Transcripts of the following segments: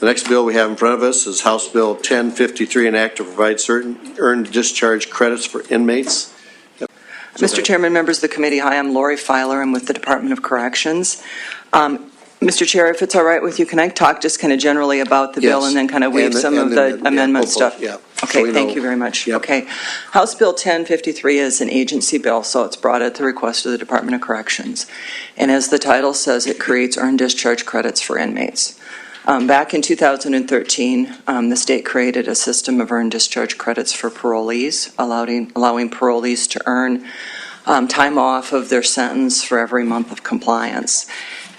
The next bill we have in front of us is House Bill 1053, an act to provide certain earned discharge credits for inmates. Mr. Chairman, members of the committee, hi, I'm Lori Filer. I'm with the Department of Corrections. Mr. Chair, if it's all right with you, can I talk just kind of generally about the bill and then kind of weave some of the amendment stuff? Yeah. Okay, so thank you very much. Yep. Okay. House Bill 1053 is an agency bill, so it's brought at the request of the Department of Corrections. And as the title says, it creates earned discharge credits for inmates. Back in 2013, the state created a system of earned discharge credits for parolees, allowing parolees to earn time off of their sentence for every month of compliance.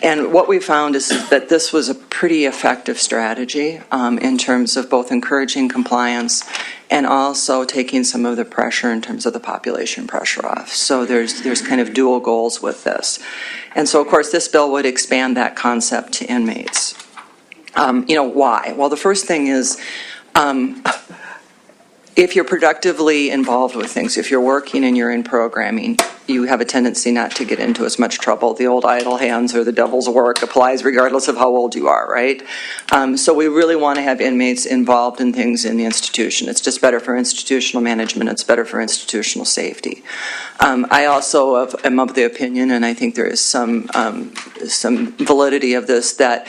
And what we found is that this was a pretty effective strategy in terms of both encouraging compliance and also taking some of the pressure in terms of the population pressure off. So there's kind of dual goals with this. And so, of course, this bill would expand that concept to inmates. Why? Well, the first thing is if you're productively involved with things, if you're working and you're in programming, you have a tendency not to get into as much trouble. The old idle hands or the devil's work applies regardless of how old you are, right? So we really want to have inmates involved in things in the institution. It's just better for institutional management. It's better for institutional safety. I also am of the opinion, and I think there is some validity of this, that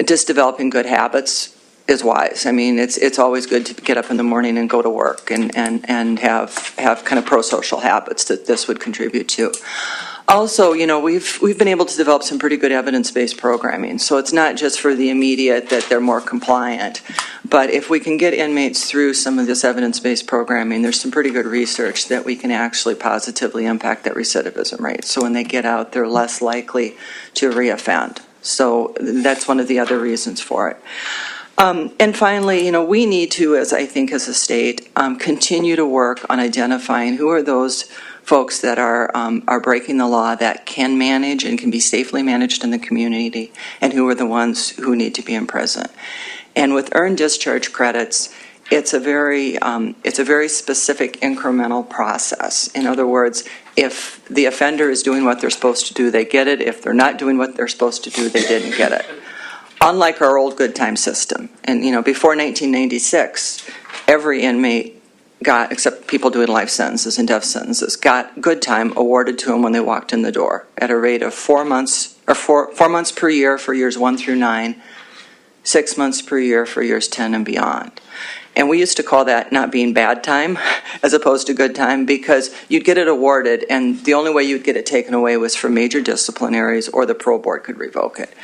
just developing good habits is wise. I mean, it's always good to get up in the morning and go to work and have kind of pro-social habits that this would contribute to. Also, we've been able to develop some pretty good evidence-based programming. So it's not just for the immediate that they're more compliant, but if we can get inmates through some of this evidence-based programming, there's some pretty good research that we can actually positively impact that recidivism rate. So when they get out, they're less likely to reoffend. So that's one of the other reasons for it. And finally, we need to, as I think as a state, continue to work on identifying who are those folks that are breaking the law that can manage and can be safely managed in the community, and who are the ones who need to be in prison. And with earned discharge credits, it's a very specific incremental process. In other words, if the offender is doing what they're supposed to do, they get it. If they're not doing what they're supposed to do, they didn't get it. Unlike our old good time system. And, before 1996, every inmate got, except people doing life sentences and death sentences, got good time awarded to them when they walked in the door at a rate of 4 months, or 4 months per year for years 1 through 9, 6 months per year for years 10 and beyond. And we used to call that not being bad time as opposed to good time, because you'd get it awarded and the only way you'd get it taken away was for major disciplinaries, or the parole board could revoke it.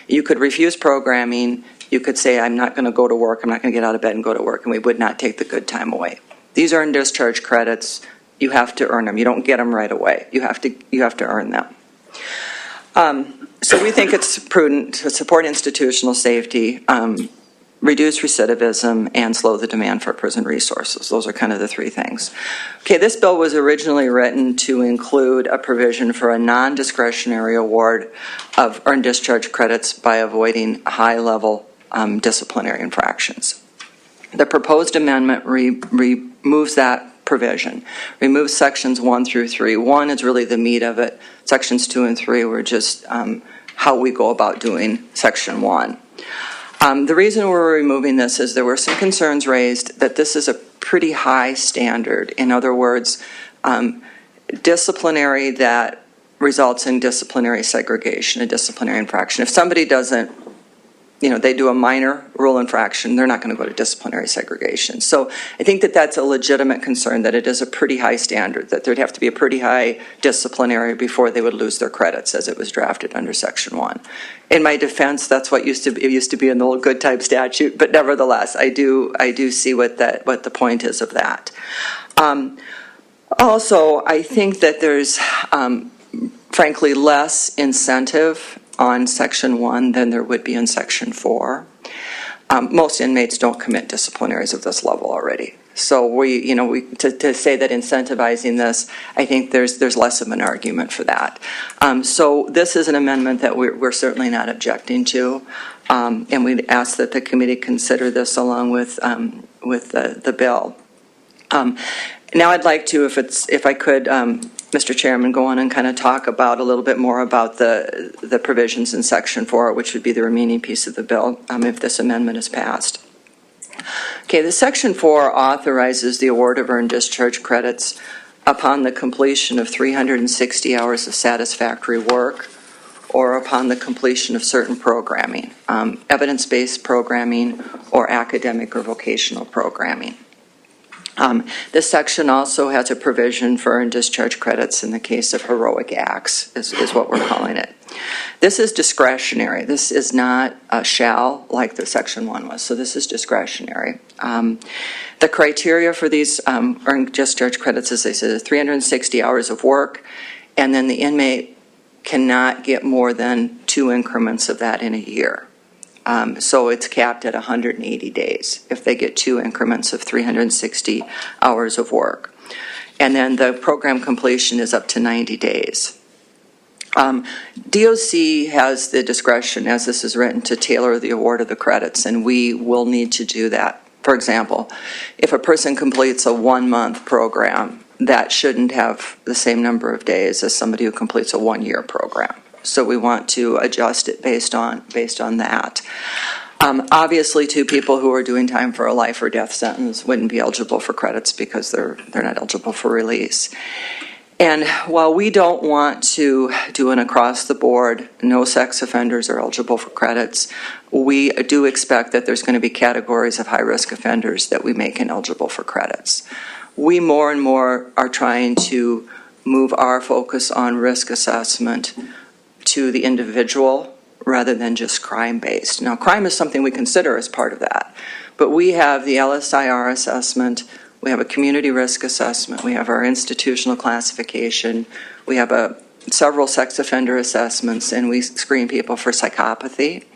You could refuse programming. You could say, I'm not going to go to work. I'm not going to get out of bed and go to work, and we would not take the good time away. These are earned discharge credits. You have to earn them. You don't get them right away. You have to earn them. So we think it's prudent to support institutional safety, reduce recidivism, and slow the demand for prison resources. Those are kind of the three things. Okay, this bill was originally written to include a provision for a non-discretionary award of earned discharge credits by avoiding high-level disciplinary infractions. The proposed amendment removes that provision, removes sections 1 through 3. 1 is really the meat of it. Sections 2 and 3 were just how we go about doing section 1. The reason we're removing this is there were some concerns raised that this is a pretty high standard. In other words, disciplinary that results in disciplinary segregation, a disciplinary infraction. If somebody doesn't, they do a minor rule infraction, they're not going to go to disciplinary segregation. So I think that that's a legitimate concern, that it is a pretty high standard, that there'd have to be a pretty high disciplinary before they would lose their credits as it was drafted under Section 1. In my defense, that's what used to be in the old good time statute, but nevertheless, I do see what the point is of that. Also, I think that there's frankly less incentive on Section 1 than there would be in Section 4. Most inmates don't commit disciplinaries of this level already. So to say that incentivizing this, I think there's less of an argument for that. So this is an amendment that we're certainly not objecting to, and we'd ask that the committee consider this along with the bill. Now I'd like to, if I could, Mr. Chairman, go on and kind of talk about a little bit more about the provisions in Section 4, which would be the remaining piece of the bill if this amendment is passed. Okay, the Section 4 authorizes the award of earned discharge credits upon the completion of 360 hours of satisfactory work or upon the completion of certain programming, evidence-based programming or academic or vocational programming. This section also has a provision for earned discharge credits in the case of heroic acts, is what we're calling it. This is discretionary. This is not a shall like the Section 1 was, so this is discretionary. The criteria for these earned discharge credits, as I said, 360 hours of work, and then the inmate cannot get more than 2 increments of that in a year. So it's capped at 180 days if they get 2 increments of 360 hours of work. And then the program completion is up to 90 days. DOC has the discretion, as this is written, to tailor the award of the credits, and we will need to do that. For example, if a person completes a 1-month program, that shouldn't have the same number of days as somebody who completes a 1-year program. So we want to adjust it based on that. Obviously, too, people who are doing time for a life or death sentence wouldn't be eligible for credits because they're not eligible for release. And while we don't want to do an across-the-board, no sex offenders are eligible for credits, we do expect that there's going to be categories of high-risk offenders that we make ineligible for credits. We more and more are trying to move our focus on risk assessment to the individual rather than just crime-based. Now, crime is something we consider as part of that, but we have the LSIR assessment, we have a community risk assessment, we have our institutional classification, we have several sex offender assessments, and we screen people for psychopathy.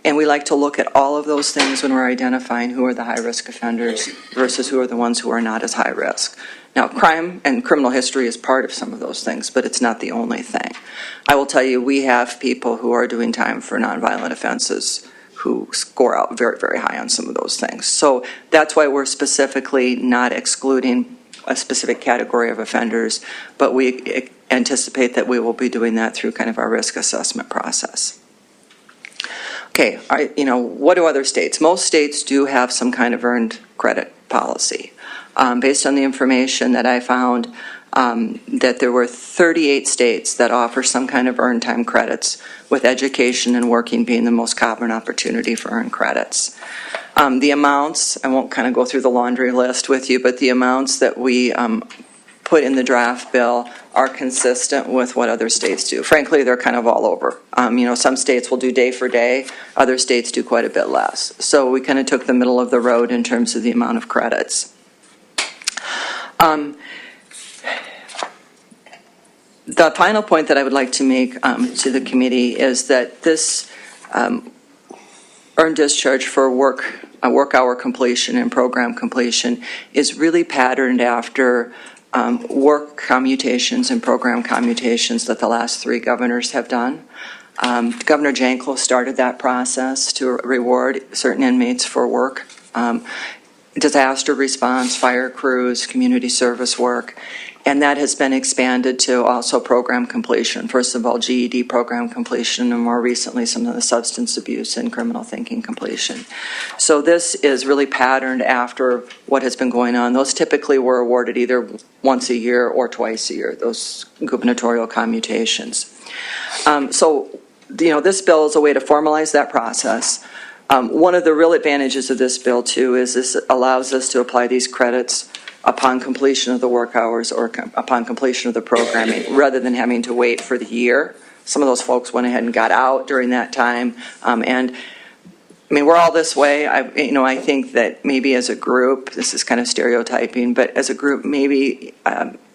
And we like to look at all of those things when we're identifying who are the high-risk offenders versus who are the ones who are not as high risk. Now, crime and criminal history is part of some of those things, but it's not the only thing. I will tell you, we have people who are doing time for nonviolent offenses who score out very, very high on some of those things. So that's why we're specifically not excluding a specific category of offenders, but we anticipate that we will be doing that through kind of our risk assessment process. Okay, what do other states? Most states do have some kind of earned credit policy. Based on the information that I found, that there were 38 states that offer some kind of earned time credits, with education and working being the most common opportunity for earned credits. The amounts, I won't kind of go through the laundry list with you, but the amounts that we put in the draft bill are consistent with what other states do. Frankly, they're kind of all over. Some states will do day for day, other states do quite a bit less. So we kind of took the middle of the road in terms of the amount of credits. The final point that I would like to make to the committee is that this earned discharge for work hour completion and program completion is really patterned after work commutations and program commutations that the last 3 governors have done. Governor Jankel started that process to reward certain inmates for work, disaster response, fire crews, community service work, and that has been expanded to also program completion. First of all, GED program completion, and more recently some of the substance abuse and criminal thinking completion. So this is really patterned after what has been going on. Those typically were awarded either once a year or twice a year, those gubernatorial commutations. This bill is a way to formalize that process. One of the real advantages of this bill, too, is this allows us to apply these credits upon completion of the work hours or upon completion of the programming, rather than having to wait for the year. Some of those folks went ahead and got out during that time. We're all this way. I think that maybe as a group, this is kind of stereotyping, but as a group, maybe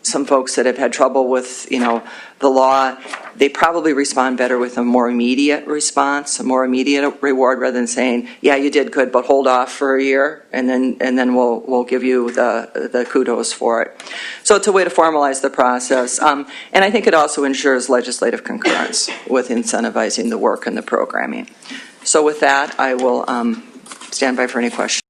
some folks that have had trouble with, the law, they probably respond better with a more immediate response, a more immediate reward, rather than saying, yeah, you did good, but hold off for a year, and then we'll give you the kudos for it. So it's a way to formalize the process. And I think it also ensures legislative concurrence with incentivizing the work and the programming. So with that, I will stand by for any questions.